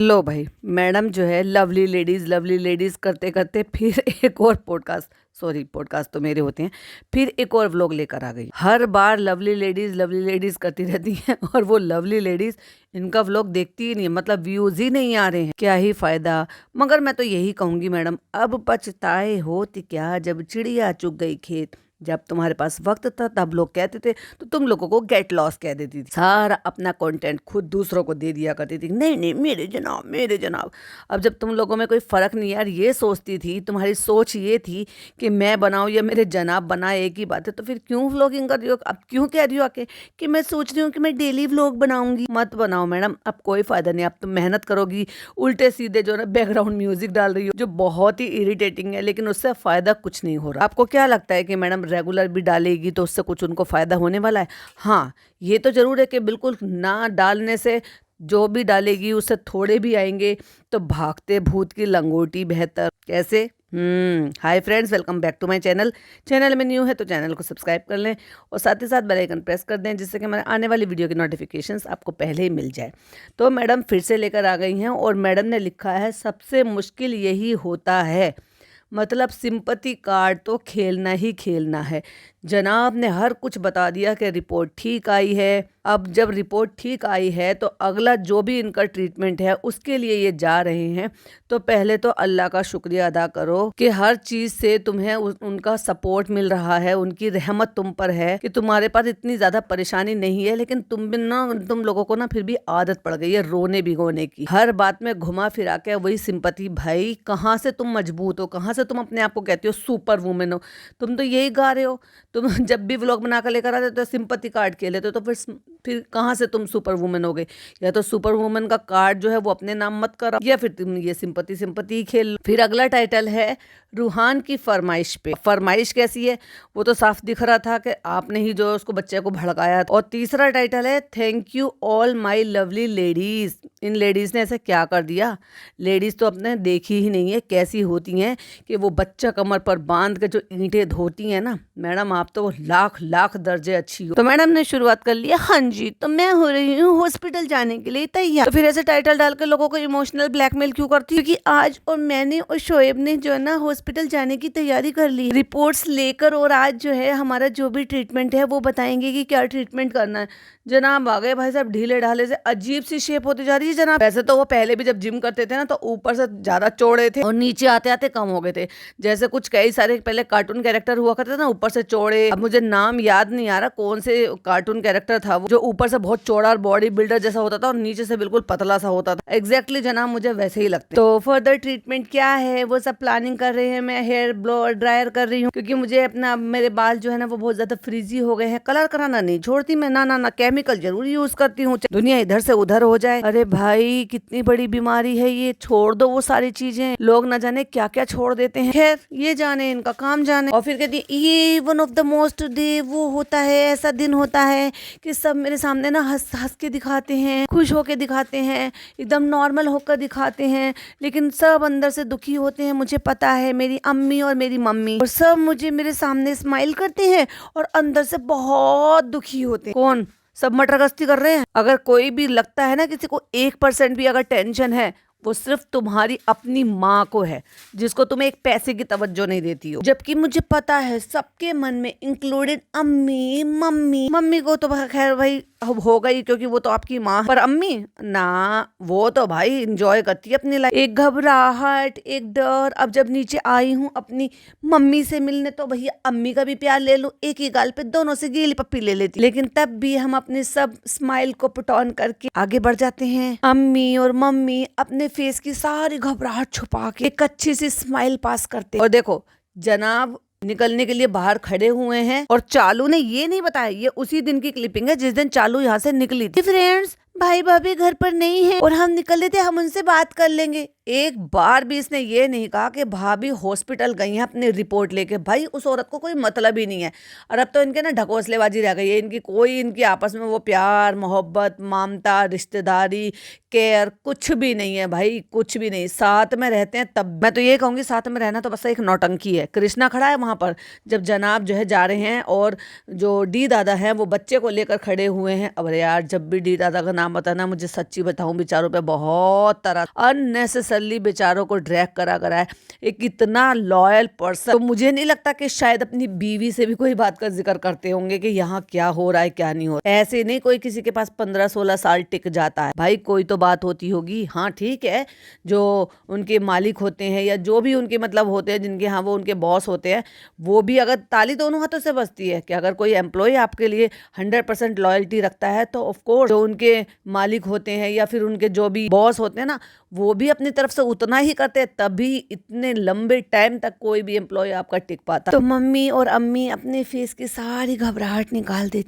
लो भाई, मैडम जो है लवली लेडीज करते करते फिर एक और पॉडकास्ट तो मेरे होते हैं, फिर एक और व्लॉग लेकर आ गई। हर बार लवली लेडीज करती रहती हैं और वो लवली लेडीज इनका व्लॉग देखती ही नहीं है, मतलब व्यूज ही नहीं आ रहे हैं, क्या ही फायदा। मगर मैं तो यही कहूंगी मैडम, अब पछताए होत क्या जब चिड़िया चुग गई खेत। जब तुम्हारे पास वक्त था तब लोग कहते थे तो तुम लोगों को गेट लॉस कह देती थी, सारा अपना कंटेंट खुद दूसरों को दे दिया करती थी, नहीं नहीं मेरे जनाब। अब जब तुम लोगों में कोई फर्क नहीं यार, ये सोचती थी, तुम्हारी सोच ये थी कि मैं बनाऊं या मेरे जनाब बनाए, एक ही बात है, तो फिर क्यों व्लॉगिंग कर रही हो? अब क्यों कह रही हो आके कि मैं सोच रही हूँ कि मैं डेली व्लॉग बनाऊंगी? मत बनाओ मैडम, अब कोई फायदा नहीं। अब तुम मेहनत करोगी, उल्टे सीधे जो ना बैकग्राउंड म्यूजिक डाल रही हो जो बहुत ही इरिटेटिंग है, लेकिन उससे फायदा कुछ नहीं हो रहा। आपको क्या लगता है कि मैडम रेगुलर भी डालेगी तो उससे कुछ उनको फायदा होने वाला है? हाँ, ये तो जरूर है कि बिल्कुल ना डालने से जो भी डालेगी उससे थोड़े भी आएंगे, तो भागते भूत की लंगोटी बेहतर। कैसे? Hi friends, welcome back to my channel में न्यू है तो चैनल को सब्सक्राइब कर लें और साथ ही साथ बेल आइकन प्रेस कर दें, जिससे कि हमारे आने वाली वीडियो की नोटिफिकेशंस आपको पहले ही मिल जाए। तो मैडम फिर से लेकर आ गई हैं और मैडम ने लिखा है सबसे मुश्किल यही होता है, मतलब सिंपैथी कार्ड तो खेलना ही खेलना है। जनाब ने हर कुछ बता दिया कि रिपोर्ट ठीक आई है। अब जब रिपोर्ट ठीक आई है तो अगला जो भी इनका ट्रीटमेंट है उसके लिए ये जा रहे हैं, तो पहले तो अल्लाह का शुक्रिया अदा करो कि हर चीज़ से तुम्हें उनका सपोर्ट मिल रहा है, उनकी रहमत तुम पर है कि तुम्हारे पास इतनी ज़्यादा परेशानी नहीं है, लेकिन तुम लोगों को ना फिर भी आदत पड़ गई है रोने भिगोने की। हर बात में घुमा फिरा के वही सिंपैथी। भाई कहाँ से तुम मजबूत हो, कहाँ से तुम अपने आप को कहती हो सुपर वुमेन हो? तुम तो यही गा रहे हो। तुम जब भी व्लॉग बना कर लेकर आते तो सिंपैथी कार्ड खेल लेते, तो फिर कहाँ से तुम सुपर वुमेन हो गए? या तो सुपर वुमेन का कार्ड जो है वो अपने नाम मत कराओ, या फिर तुम ये सिंपैथी ही खेल लो। फिर अगला टाइटल है रूहान की फरमाइश पे। फरमाइश कैसी है वो तो साफ दिख रहा था कि आपने ही जो उसको बच्चे को भड़काया। और तीसरा टाइटल है thank you all my lovely ladies. In ladies ने ऐसे क्या कर दिया? लेडीज तो अपने देखी ही नहीं है कैसी होती हैं कि वो बच्चा कमर पर बांध के जो ईंटें धोती हैं ना। मैडम आप तो लाख लाख दर्जे अच्छी हो। तो मैडम ने शुरुआत कर लिया, हाँ जी तो मैं हो रही हूँ हॉस्पिटल जाने के लिए तैयार। तो फिर ऐसे टाइटल डाल के लोगों को इमोशनल ब्लैकमेल क्यों करती है? क्योंकि आज और मैंने और शोएब ने जो है ना हॉस्पिटल जाने की तैयारी कर ली, रिपोर्ट्स लेकर, और आज जो है हमारा जो भी ट्रीटमेंट है वो बताएंगे कि क्या ट्रीटमेंट करना है। जनाब आ गए भाई साहब, ढीले ढाले से अजीब सी शेप होती जा रही है जनाब। वैसे तो वो पहले भी जब जिम करते थे ना तो ऊपर से ज्यादा चौड़े थे और नीचे आते आते कम हो गए थे। जैसे कुछ कई सारे पहले कार्टून कैरेक्टर हुआ करते थे ना ऊपर से चौड़े, अब मुझे नाम याद नहीं आ रहा कौन से कार्टून कैरेक्टर था वो, जो ऊपर से बहुत चौड़ा और बॉडी बिल्डर जैसा होता था और नीचे से बिल्कुल पतला सा होता था। एग्जैक्टली जनाब मुझे वैसे ही लगते। तो फर्दर ट्रीटमेंट क्या है वो सब प्लानिंग कर रहे हैं। मैं हेयर ब्लोअर ड्रायर कर रही हूँ क्योंकि मुझे अपना मेरे बाल जो है ना वो बहुत ज्यादा फ्रीजी हो गए हैं। कलर कराना नहीं छोड़ती मैं, ना केमिकल जरूर यूज करती हूँ, दुनिया इधर से उधर हो जाए। अरे भाई कितनी बड़ी बीमारी है ये, छोड़ दो वो सारी चीजें। लोग न जाने क्या क्या छोड़ देते हैं, खैर ये जाने इनका काम जाने। और फिर कहती ये one of the most day वो होता है, ऐसा दिन होता है कि सब मेरे सामने ना हंस हंस के दिखाते हैं, खुश होके दिखाते हैं, एकदम नॉर्मल होकर दिखाते हैं, लेकिन सब अंदर से दुखी होते हैं। मुझे पता है, मेरी अम्मी और मेरी मम्मी और सब मुझे मेरे सामने स्माइल करते हैं और अंदर से बहुत दुखी होते हैं। कौन? सब मटर गश्ती कर रहे हैं। अगर कोई भी लगता है ना किसी को 1% भी अगर टेंशन है, वो सिर्फ तुम्हारी अपनी माँ को है, जिसको तुम्हें एक पैसे की तवज्जो नहीं देती हो। जबकि मुझे पता है सबके मन में, इंक्लूडेड अम्मी मम्मी को तो खैर भाई हो गई क्योंकि वो तो आपकी माँ, पर अम्मी ना, वो तो भाई इंजॉय करती है अपनी लाइफ। एक घबराहट, एक डर। अब जब नीचे आई हूँ अपनी मम्मी से मिलने तो भैया अम्मी का भी प्यार ले लूं, एक ही गाल पे दोनों से गीली पप्पी ले लेती। लेकिन तब भी हम अपने सब स्माइल को पुट ऑन करके आगे बढ़ जाते हैं। अम्मी और मम्मी अपने फेस की सारी घबराहट छुपा के एक अच्छी सी स्माइल पास करते। और देखो जनाब निकलने के लिए बाहर खड़े हुए हैं और चालू ने ये नहीं बताया, ये उसी दिन की क्लिपिंग है जिस दिन चालू यहाँ से निकली थी। फ्रेंड्स भाई भाभी घर पर नहीं है और हम निकले थे, हम उनसे बात कर लेंगे। एक बार भी इसने ये नहीं कहा कि भाभी हॉस्पिटल गई हैं अपनी रिपोर्ट लेके। भाई उस औरत को कोई मतलब ही नहीं है। और अब तो इनके ना ढकोसलेबाजी रह गई है, इनकी आपस में वो प्यार मोहब्बत ममता रिश्तेदारी केयर कुछ भी नहीं है भाई, कुछ भी नहीं। साथ में रहते हैं तब मैं तो ये कहूँगी साथ में रहना तो बस एक नौटंकी है। कृष्णा खड़ा है वहाँ पर जब जनाब जो है जा रहे हैं और जो डी दादा हैं वो बच्चे को लेकर खड़े हुए हैं। अब यार जब भी डी दादा का नाम बताना मुझे सच्ची बताऊं बेचारों पे बहुत तरह अननेसेसरली बेचारों को ड्रैग करा है। एक इतना लॉयल पर्सन तो मुझे नहीं लगता कि शायद अपनी बीवी से भी कोई बात का जिक्र करते होंगे कि यहाँ क्या हो रहा है क्या नहीं हो रहा है। ऐसे नहीं कोई किसी के पास 15-16 साल टिक जाता है भाई, कोई तो बात होती होगी। हाँ ठीक है, जो उनके मालिक होते हैं या जो भी उनके मतलब होते हैं जिनके यहाँ वो उनके बॉस होते हैं, वो भी अगर ताली दोनों हाथों से बजती है कि अगर कोई एम्प्लॉय आपके लिए 100% लॉयल्टी रखता है तो ऑफ कोर्स जो उनके मालिक होते हैं या फिर उनके जो भी बॉस होते हैं ना वो भी अपनी तरफ से उतना ही करते हैं, तभी इतने लंबे टाइम तक कोई भी एम्प्लॉय आपका टिक पाता। तो मम्मी और अम्मी अपने फेस की सारी घबराहट निकालती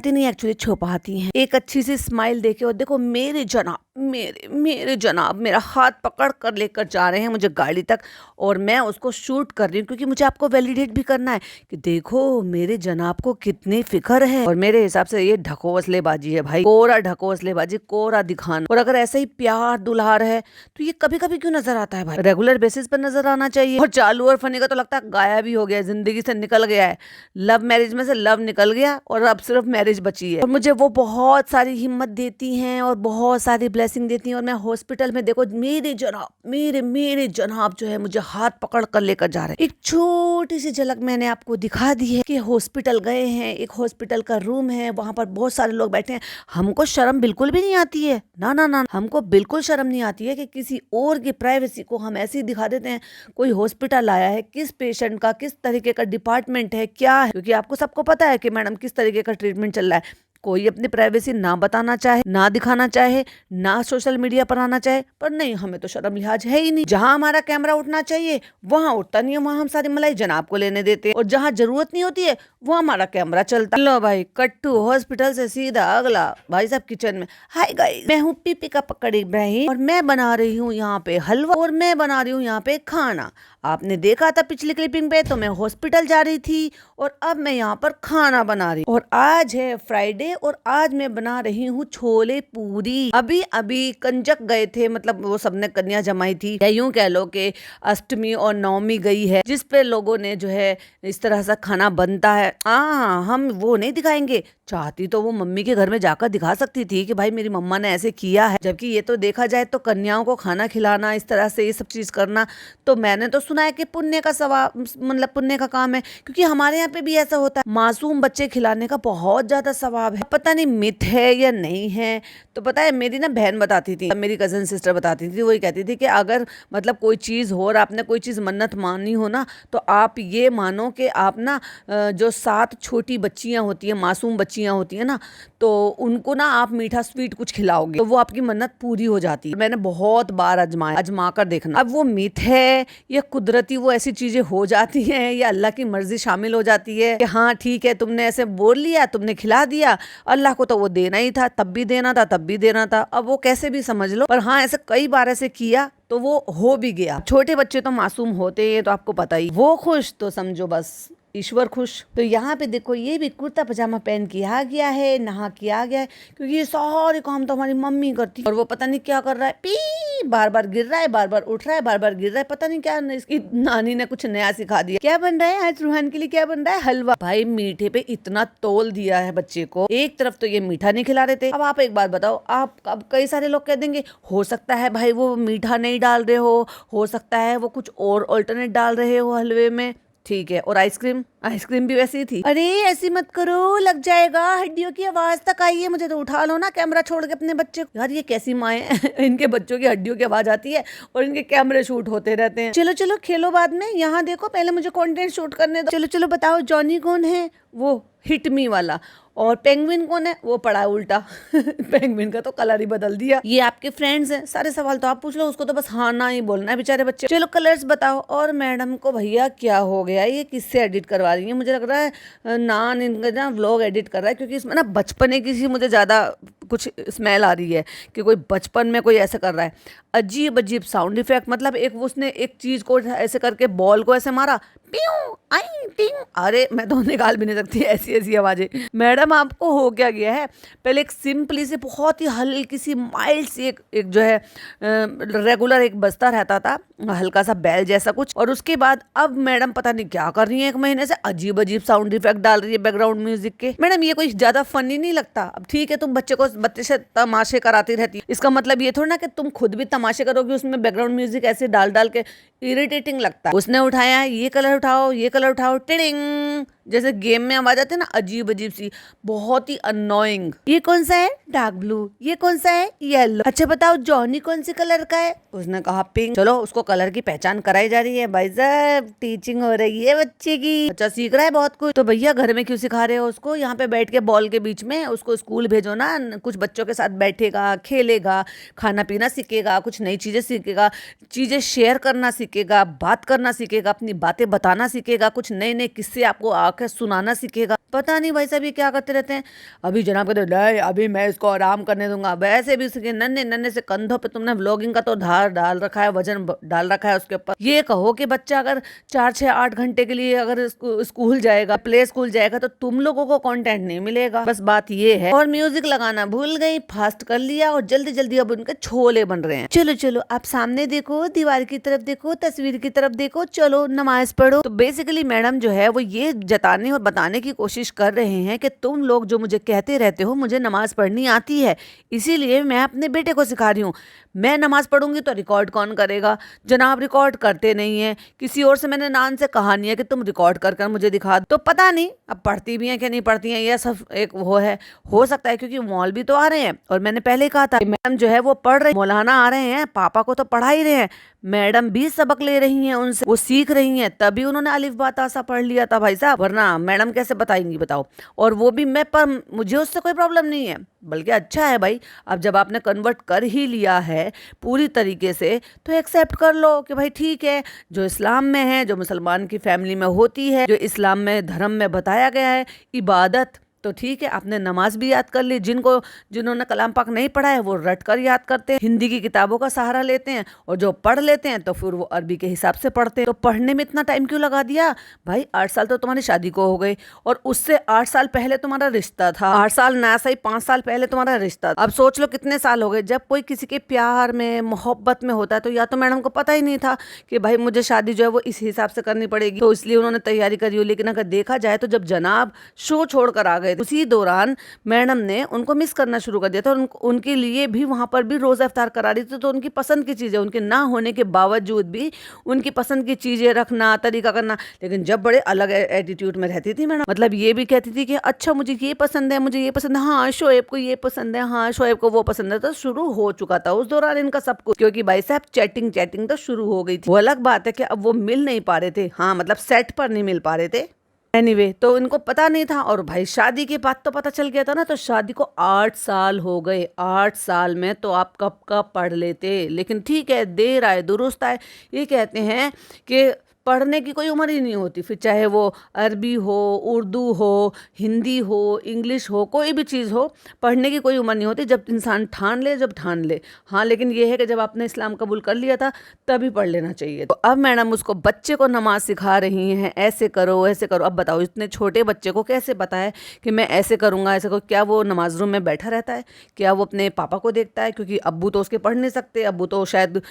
नहीं एक्चुअली छुपाती हैं। एक अच्छी सी स्माइल देके और देखो मेरे जनाब मेरे जनाब मेरा हाथ पकड़ कर लेकर जा रहे हैं मुझे गाड़ी तक और मैं उसको शूट कर रही हूँ क्योंकि मुझे आपको वैलिडेट भी करना है कि देखो मेरे जनाब को कितनी फिक्र है। और मेरे हिसाब से ये ढकोसलेबाजी है भाई, कोरा ढकोसलेबाजी, कोरा दिखाना। और अगर ऐसा ही प्यार दुल्हार है तो ये कभी कभी क्यों नजर आता है भाई, रेगुलर बेसिस पर नजर आना चाहिए। और चालू और फनी का तो लगता है गायब ही हो गया, जिंदगी से निकल गया है। लव मैरिज में से लव निकल गया और अब सिर्फ मैरिज बची है। और मुझे वो बहुत सारी हिम्मत देती हैं और बहुत सारी ब्लेसिंग देती हैं। और मैं हॉस्पिटल में देखो मेरे जनाब जो है मुझे हाथ पकड़ कर लेकर जा रहे हैं। एक छोटी सी झलक मैंने आपको दिखा दी है कि हॉस्पिटल गए हैं, एक हॉस्पिटल का रूम है, वहां पर बहुत सारे लोग बैठे हैं। हमको शर्म बिल्कुल भी नहीं आती है, ना हमको बिल्कुल शर्म नहीं आती है कि किसी और की प्राइवेसी को हम ऐसे ही दिखा देते हैं। कोई हॉस्पिटल आया है, किस पेशेंट का किस तरीके का डिपार्टमेंट है क्या है, क्योंकि आपको सबको पता है कि मैडम किस तरीके का ट्रीटमेंट चल रहा है। कोई अपनी प्राइवेसी ना बताना चाहे, ना दिखाना चाहे, ना सोशल मीडिया पर आना चाहे, पर नहीं हमें तो शर्म लिहाज है ही नहीं। जहां हमारा कैमरा उठना चाहिए वहां उठता नहीं है, वहां हम सारी मलाई जनाब को लेने देते हैं। और जहां जरूरत नहीं होती है वो हमारा कैमरा चलता है। लो भाई कट्टू हॉस्पिटल से सीधा अगला भाई साहब किचन में। हाय गाइस, मैं हूँ पीपी का पकड़ इब्राहिम और मैं बना रही हूँ यहाँ पे हलवा और मैं बना रही हूँ यहाँ पे खाना। आपने देखा था पिछली क्लिपिंग पे तो मैं हॉस्पिटल जा रही थी और अब मैं यहाँ पर खाना बना रही हूँ। और आज है फ्राइडे और आज मैं बना रही हूँ छोले पूरी। अभी अभी कंजक गए थे, मतलब वो सबने कन्या जमाई थी, या यूं कह लो कि अष्टमी और नवमी गई है जिस पे लोगों ने जो है इस तरह से खाना बनता है। हम वो नहीं दिखाएंगे। चाहती तो वो मम्मी के घर में जाकर दिखा सकती थी कि भाई मेरी मम्मा ने ऐसे किया है, जबकि ये तो देखा जाए तो कन्याओं को खाना खिलाना इस तरह से ये सब चीज करना तो मैंने तो सुना है कि पुण्य का सवाब, मतलब पुण्य का काम है, क्योंकि हमारे यहाँ पे भी ऐसा होता है। मासूम बच्चे खिलाने का बहुत ज्यादा सवाब है। पता नहीं मिथ है या नहीं है। तो पता है मेरी ना बहन बताती थी, मेरी कजन सिस्टर बताती थी, वही कहती थी कि अगर मतलब कोई चीज हो और आपने कोई चीज मन्नत मानी हो ना तो आप ये मानो कि आप ना जो 7 छोटी बच्चियां होती है, मासूम बच्चियां होती है ना, तो उनको ना आप मीठा स्वीट कुछ खिलाओगे तो वो आपकी मन्नत पूरी हो जाती है। मैंने बहुत बार आजमा कर देखना। अब वो मिथ है या कुदरती वो ऐसी चीजें हो जाती हैं या अल्लाह की मर्जी शामिल हो जाती है कि हाँ ठीक है तुमने ऐसे बोल लिया, तुमने खिला दिया, अल्लाह को तो वो देना ही था, तब भी देना था, तब भी देना था। अब वो कैसे भी समझ लो, पर हाँ ऐसे कई बार ऐसे किया तो वो हो भी गया। छोटे बच्चे तो मासूम होते हैं तो आपको पता ही, वो खुश तो समझो बस ईश्वर खुश। तो यहाँ पे देखो ये भी कुर्ता पजामा पहन के आ गया है, नहा के आ गया है, क्योंकि ये सारे काम तो हमारी मम्मी करती है। और वो पता नहीं क्या कर रहा है, पी बार बार गिर रहा है, बार बार उठ रहा है, बार बार गिर रहा है, पता नहीं क्या इसकी नानी ने कुछ नया सिखा दिया। क्या बन रहा है आज रूहान के लिए, क्या बन रहा है, हलवा। भाई मीठे पे इतना तोल दिया है बच्चे को। एक तरफ तो ये मीठा नहीं खिला रहे थे, अब आप एक बात बताओ, आप अब कई सारे लोग कह देंगे हो सकता है भाई वो मीठा नहीं डाल रहे हो सकता है वो कुछ और ऑल्टरनेट डाल रहे हो हलवे में, ठीक है। और आइसक्रीम भी वैसी थी। अरे ऐसी मत करो, लग जाएगा, हड्डियों की आवाज तक आई है, मुझे तो उठा लो ना कैमरा छोड़ के अपने बच्चे को। यार ये कैसी माँ है इनके बच्चों की हड्डियों की आवाज आती है और इनके कैमरे शूट होते रहते हैं। चलो चलो खेलो बाद में, यहाँ देखो पहले मुझे कंटेंट शूट करने दो। चलो चलो बताओ जॉनी कौन है, वो हिट मी वाला, और पेंगुइन कौन है, वो पड़ा है उल्टा पेंगुइन का तो कलर ही बदल दिया। ये आपके फ्रेंड्स हैं, सारे सवाल तो आप पूछ लो, उसको तो बस हाँ ना ही बोलना है बेचारे बच्चे। चलो कलर्स बताओ। और मैडम को भैया क्या हो गया, ये किससे एडिट करवा रही है, मुझे लग रहा है नान इनका ना व्लॉग एडिट कर रहा है, क्योंकि इसमें ना बचपने की सी मुझे ज्यादा कुछ स्मेल आ रही है कि कोई बचपन में कोई ऐसे कर रहा है, अजीब अजीब साउंड इफेक्ट, मतलब एक उसने एक चीज को ऐसे करके बॉल को ऐसे मारा, प्यू आई टिंग, अरे मैं तो निकाल भी नहीं सकती ऐसी ऐसी आवाजें। मैडम आपको हो क्या गया है? पहले एक सिंपली सी बहुत ही हल्की सी माइल्ड सी एक जो है रेगुलर एक बजता रहता था, हल्का सा बैल जैसा कुछ, और उसके बाद अब मैडम पता नहीं क्या कर रही है, 1 महीने से अजीब अजीब साउंड इफेक्ट डाल रही है बैकग्राउंड म्यूजिक के। मैडम ये कोई ज्यादा फनी नहीं लगता? अब ठीक है तुम बच्चे से तमाशे कराती रहती, इसका मतलब ये थोड़ा ना कि तुम खुद भी तमाशे करोगे उसमें बैकग्राउंड म्यूजिक ऐसे डाल डाल के, इरिटेटिंग लगता है। उसने उठाया ये कलर उठाओ, ये कलर उठाओ, टिडिंग, जैसे गेम में आवाज आती है ना अजीब अजीब सी, बहुत ही अनोइंग। ये कौन सा है? Dark blue. ये कौन सा है? येलो। अच्छा बताओ जॉनी कौन सी कलर का है? उसने कहा पिंक। चलो उसको कलर की पहचान कराई जा रही है, भाई साहब टीचिंग हो रही है बच्चे की, बच्चा सीख रहा है बहुत कुछ। तो भैया घर में क्यों सिखा रहे हो उसको? यहाँ पे बैठ के बॉल के बीच में उसको स्कूल भेजो ना, कुछ बच्चों के साथ बैठेगा, खेलेगा, खाना पीना सीखेगा, कुछ नई चीजें सीखेगा, चीजें शेयर करना सीखेगा, बात करना सीखेगा, अपनी बातें बताना सीखेगा, कुछ नए नए किस्से आपको आकर सुनाना सीखेगा। पता नहीं भाई साहब ये क्या करते रहते हैं। अभी जनाब कहते नहीं अभी मैं इसको आराम करने दूंगा, वैसे भी उसके नन्हे नन्हे से कंधों पे तुमने व्लॉगिंग का तो धार डाल रखा है, वजन डाल रखा है उसके ऊपर। ये कहो कि बच्चा अगर 4 6 8 घंटे के लिए अगर स्कूल जाएगा, प्ले स्कूल जाएगा, तो तुम लोगों को कंटेंट नहीं मिलेगा, बस बात ये है। और म्यूजिक लगाना भूल गई, फास्ट कर लिया और जल्दी जल्दी अब उनके छोले बन रहे हैं। चलो चलो आप सामने देखो, दीवार की तरफ देखो, तस्वीर की तरफ देखो, चलो नमाज पढ़ो। तो बेसिकली मैडम जो है वो ये जताने और बताने की कोशिश कर रहे हैं कि तुम लोग जो मुझे कहते रहते हो मुझे नमाज पढ़नी आती है, इसीलिए मैं अपने बेटे को सिखा रही हूँ। मैं नमाज पढ़ूंगी तो रिकॉर्ड कौन करेगा? जनाब रिकॉर्ड करते नहीं है। किसी और से मैंने नान से कहा नहीं है कि तुम रिकॉर्ड कर कर मुझे दिखा दो। तो पता नहीं अब पढ़ती भी हैं कि नहीं पढ़ती हैं, यह सब एक वो है, हो सकता है क्योंकि मौलवी तो आ रहे हैं, और मैंने पहले ही कहा था मैडम जो है वो पढ़ रहे, मौलाना आ रहे हैं, पापा को तो पढ़ा ही रहे हैं, मैडम भी सबक ले रही हैं उनसे, वो सीख रही हैं, तभी उन्होंने अलिफ बा ता सा पढ़ लिया था भाई साहब, वरना मैडम कैसे बताएंगी बताओ? और वो भी मैं, पर मुझे उससे कोई प्रॉब्लम नहीं है, बल्कि अच्छा है भाई। अब जब आपने कन्वर्ट कर ही लिया है पूरी तरीके से तो एक्सेप्ट कर लो कि भाई ठीक है, जो इस्लाम में है, जो मुसलमान की फैमिली में होती है, जो इस्लाम में धर्म में बताया गया है, इबादत, तो ठीक है आपने नमाज भी याद कर ली। जिन्होंने कलाम पाक नहीं पढ़ा है वो रट कर याद करते हैं, हिंदी की किताबों का सहारा लेते हैं, और जो पढ़ लेते हैं तो फिर वो अरबी के हिसाब से पढ़ते हैं। तो पढ़ने में इतना टाइम क्यों लगा दिया भाई? 8 साल तो तुम्हारी शादी को हो गए, और उससे 8 साल पहले तुम्हारा रिश्ता था, 8 साल ना सही 5 साल पहले तुम्हारा रिश्ता था। अब सोच लो कितने साल हो गए। जब कोई किसी के प्यार में मोहब्बत में होता है तो या तो मैडम को पता ही नहीं था कि भाई मुझे शादी जो है वो इस हिसाब से करनी पड़ेगी, तो इसलिए उन्होंने तैयारी करी हो। लेकिन अगर देखा जाए तो जब जनाब शो छोड़ कर आ गए उसी दौरान मैडम ने उनको मिस करना शुरू कर दिया था, और उनके लिए भी वहां पर भी रोजा इफ्तार करा रही थी। तो उनकी पसंद की चीजें, उनके ना होने के बावजूद भी उनकी पसंद की चीजें रखना, तरीका करना। लेकिन जब बड़े अलग एटीट्यूड में रहती थी मैडम, मतलब ये भी कहती थी कि अच्छा मुझे ये पसंद है, मुझे ये पसंद है, हाँ शोएब को ये पसंद है, हाँ शोएब को वो पसंद है। तो शुरू हो चुका था उस दौरान इनका सब कुछ, क्योंकि भाई साहब चैटिंग तो शुरू हो गई थी। वो अलग बात है कि अब वो मिल नहीं पा रहे थे, हाँ मतलब सेट पर नहीं मिल पा रहे थे। एनीवे तो इनको पता नहीं था, और भाई शादी के बाद तो पता चल गया था ना। तो शादी को 8 साल हो गए, 8 साल में तो आप कब का पढ़ लेते। लेकिन ठीक है, देर आए दुरुस्त आए। ये कहते हैं कि पढ़ने की कोई उम्र ही नहीं होती, फिर चाहे वो अरबी हो, उर्दू हो, हिंदी हो, इंग्लिश हो, कोई भी चीज़ हो, पढ़ने की कोई उम्र नहीं होती जब इंसान ठान ले, जब ठान ले। हाँ लेकिन ये है कि जब आपने इस्लाम कबूल कर लिया था तभी पढ़ लेना चाहिए। तो अब मैडम उसको बच्चे को नमाज सिखा रही हैं, ऐसे करो ऐसे करो। अब बताओ इतने छोटे बच्चे को कैसे पता है कि मैं ऐसे करूँगा ऐसे करूँ? क्या वो नमाज रूम में बैठा रहता है? क्या वो अपने पापा को देखता है? क्योंकि अब्बू तो उसके पढ़ नहीं सकते, अब्बू तो शायद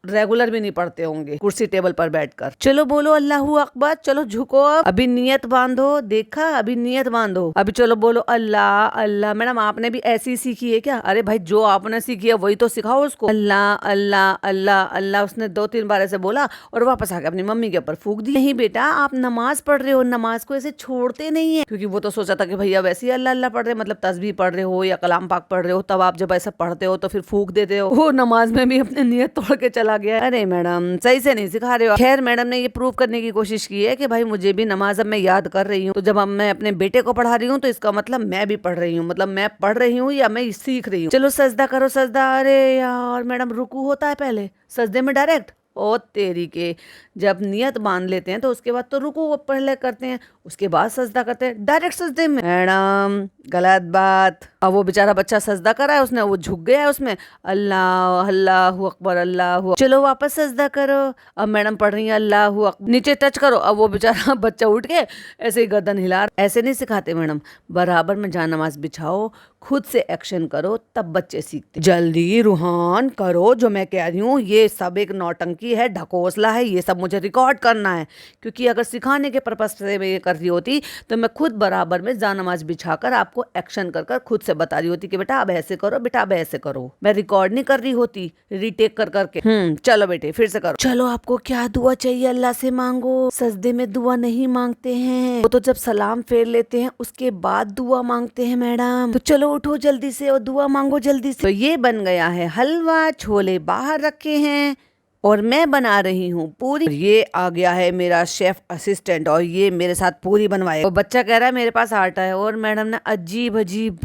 रेगुलर भी नहीं पढ़ते होंगे कुर्सी टेबल पर बैठकर। चलो बोलो अल्लाहू अकबर, चलो झुको, अब अभी नियत बांधो, देखा अभी नियत बांधो, अभी चलो बोलो अल्लाह अल्लाह। मैडम आपने भी ऐसी सीखी है क्या? अरे भाई जो आपने सीखी है वही तो सिखाओ उसको। अल्लाह अल्लाह अल्लाह अल्लाह उसने 2 3 बार ऐसे बोला और वापस आके अपनी मम्मी के ऊपर फूंक दी। नहीं बेटा आप नमाज पढ़ रहे हो, नमाज को ऐसे छोड़ते नहीं है। क्योंकि वो तो सोचा था कि भैया वैसे ही अल्लाह अल्लाह पढ़ रहे, मतलब तस्बीह पढ़ रहे हो या कलाम पाक पढ़ रहे हो, तब आप जब ऐसा पढ़ते हो तो फिर फूंक देते हो। वो नमाज में भी अपनी नियत तोड़ के चला गया। अरे मैडम सही से नहीं सिखा रहे हो। खैर मैडम ने ये प्रूव करने की कोशिश की है कि भाई मुझे भी नमाज अब मैं याद कर रही हूँ, तो जब अब मैं अपने बेटे को पढ़ा रही हूँ तो इसका मतलब मैं भी पढ़ रही हूँ, मतलब मैं पढ़ रही हूँ या मैं सीख रही हूँ। चलो सजदा करो सजदा। अरे यार मैडम रुकू होता है पहले, सजदे में डायरेक्ट। ओ तेरी के, जब नियत बांध लेते हैं तो उसके बाद तो रुकू पहले करते हैं, उसके बाद सजदा करते हैं, डायरेक्ट सजदे में। मैडम गलत बात। अब वो बेचारा बच्चा सजदा करा है उसने, वो झुक गया है उसमें, अल्लाह अल्लाह अकबर अल्लाह, चलो वापस सजदा करो। अब मैडम पढ़ रही है अल्लाह अकबर, नीचे टच करो। अब वो बेचारा बच्चा उठ के ऐसे ही गर्दन हिला। ऐसे नहीं सिखाते मैडम, बराबर में जा नमाज बिछाओ, खुद से एक्शन करो, तब बच्चे सीखते। जल्दी रूहान करो जो मैं कह रही हूँ, ये सब एक नौटंकी है, ढकोसला है, ये सब मुझे रिकॉर्ड करना है। क्योंकि अगर सिखाने के पर्पज से मैं ये कर रही होती तो मैं खुद बराबर में जा नमाज बिछाकर आपको एक्शन कर कर खुद से बता रही होती कि बेटा अब ऐसे करो, बेटा अब ऐसे करो। मैं रिकॉर्ड नहीं कर रही होती रीटेक कर करके। चलो बेटे फिर से करो। चलो आपको क्या दुआ चाहिए अल्लाह से मांगो। सजदे में दुआ नहीं मांगते हैं, वो तो जब सलाम फेर लेते हैं उसके बाद दुआ मांगते हैं मैडम। तो चलो उठो जल्दी से और दुआ मांगो जल्दी से। तो ये बन गया है हलवा, छोले बाहर रखे हैं और मैं बना रही हूँ पूरी। ये आ गया है मेरा शेफ असिस्टेंट और ये मेरे साथ पूरी बनवाएगा। और बच्चा कह रहा है मेरे पास आटा है और मैडम ने अजीब अजीब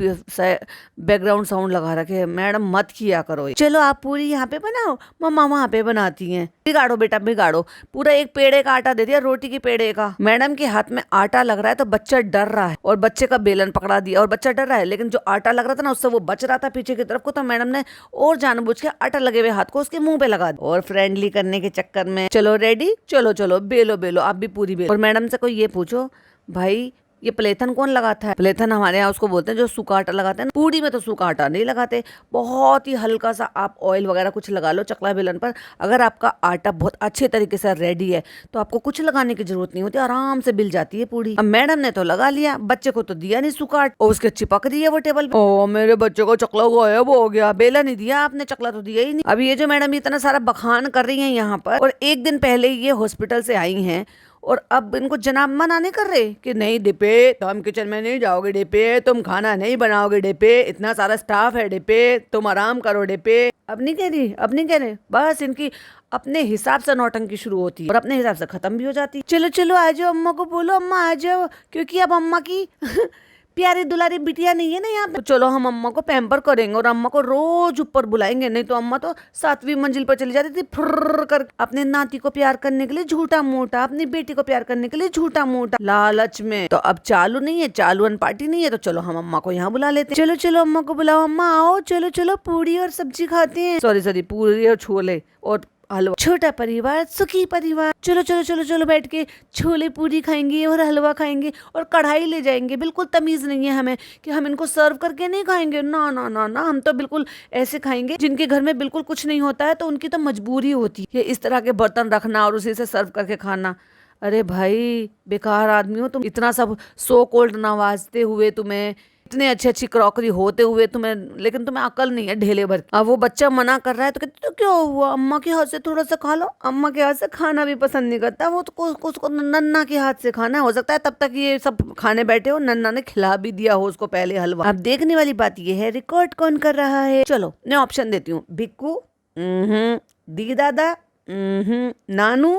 बैकग्राउंड साउंड लगा रखे है। मैडम मत किया करो। चलो आप पूरी यहाँ पे बनाओ, मम्मा वहाँ पे बनाती हैं। बिगाड़ो बेटा बिगाड़ो। पूरा एक पेड़े का आटा दे दिया, रोटी की पेड़े का। मैडम के हाथ में आटा लग रहा है तो बच्चा डर रहा है और बच्चे का बेलन पकड़ा दिया और बच्चा डर रहा है। लेकिन जो आटा लग रहा था ना उससे वो बच रहा था पीछे की तरफ को, तो मैडम ने और जानबूझ के आटा लगे हुए हाथ को उसके मुंह पे लगा दिया। और फ्रेंडली करने के चक्कर में चलो रेडी, चलो चलो बेलो बेलो, आप भी पूरी बेलो। और मैडम से कोई ये पूछो भाई ये प्लेथन कौन लगाता है? प्लेथन हमारे यहाँ उसको बोलते हैं जो सूखा आटा लगाते हैं ना। पूरी में तो सूखा आटा नहीं लगाते, बहुत ही हल्का सा आप ऑयल वगैरह कुछ लगा लो चकला बेलन पर। अगर आपका आटा बहुत अच्छे तरीके से रेडी है तो आपको कुछ लगाने की जरूरत नहीं होती, आराम से बिल जाती है पूरी। अब मैडम ने तो लगा लिया, बच्चे को तो दिया नहीं सूखा आटा और उसके चिपक रही है वो टेबल पे। ओ मेरे बच्चे को चकला गायब हो गया, बेला नहीं दिया आपने, चकला तो दिया ही नहीं। अब ये जो मैडम इतना सारा बखान कर रही है यहाँ पर, और एक दिन पहले ये हॉस्पिटल से आई हैं और अब इनको जनाब मना नहीं कर रहे कि नहीं डिपे तुम किचन में नहीं जाओगे, डिपे तुम खाना नहीं बनाओगे, डिपे इतना सारा स्टाफ है, डिपे तुम आराम करो, डिपे। अब नहीं कह रही, अब नहीं कह रहे, बस इनकी अपने हिसाब से नौटंकी शुरू होती है और अपने हिसाब से खत्म भी हो जाती है। चलो चलो आ जाओ, अम्मा को बोलो अम्मा आ जाओ, क्योंकि अब अम्मा की प्यारी दुलारी बिटिया नहीं है ना यहाँ पे। तो चलो हम अम्मा को पैम्पर करेंगे और अम्मा को रोज ऊपर बुलाएंगे, नहीं तो अम्मा तो 7वीं मंजिल पर चली जाती थी फुर्र कर। अपने नाती को प्यार करने के लिए झूठा मोटा, अपनी बेटी को प्यार करने के लिए झूठा मोटा, लालच में। तो अब चालू नहीं है, चालू पार्टी नहीं है, तो चलो हम अम्मा को यहाँ बुला लेते हैं। चलो चलो अम्मा को बुलाओ, अम्मा आओ, चलो चलो पूरी और सब्जी खाते हैं, सॉरी पूरी और छोले और हलवा। छोटा परिवार सुखी परिवार। चलो चलो चलो चलो बैठ के छोले पूरी खाएंगे और हलवा खाएंगे और कढ़ाई ले जाएंगे। बिल्कुल तमीज नहीं है हमें कि हम इनको सर्व करके नहीं खाएंगे, ना ना ना ना, हम तो बिल्कुल ऐसे खाएंगे। जिनके घर में बिल्कुल कुछ नहीं होता है तो उनकी तो मजबूरी होती है इस तरह के बर्तन रखना और उसी से सर्व करके खाना। अरे भाई बेकार आदमी हो तुम, इतना सब सो कोल्ड नवाजते हुए, तुम्हें इतने अच्छी क्रॉकरी होते हुए तुम्हें, लेकिन तुम्हें अकल नहीं है ढेले भर। अब वो बच्चा मना कर रहा है तो कहते तो क्या हुआ, अम्मा के हाथ से थोड़ा सा खा लो। अम्मा के हाथ से खाना भी पसंद नहीं करता वो, तो उसको नन्ना के हाथ से खाना हो सकता है तब तक ये सब खाने बैठे हो, नन्ना ने खिला भी दिया हो उसको पहले हलवा। अब देखने वाली बात ये है रिकॉर्ड कौन कर रहा है। चलो मैं ऑप्शन देती हूँ, भिक्कू, दी दादा, नानू,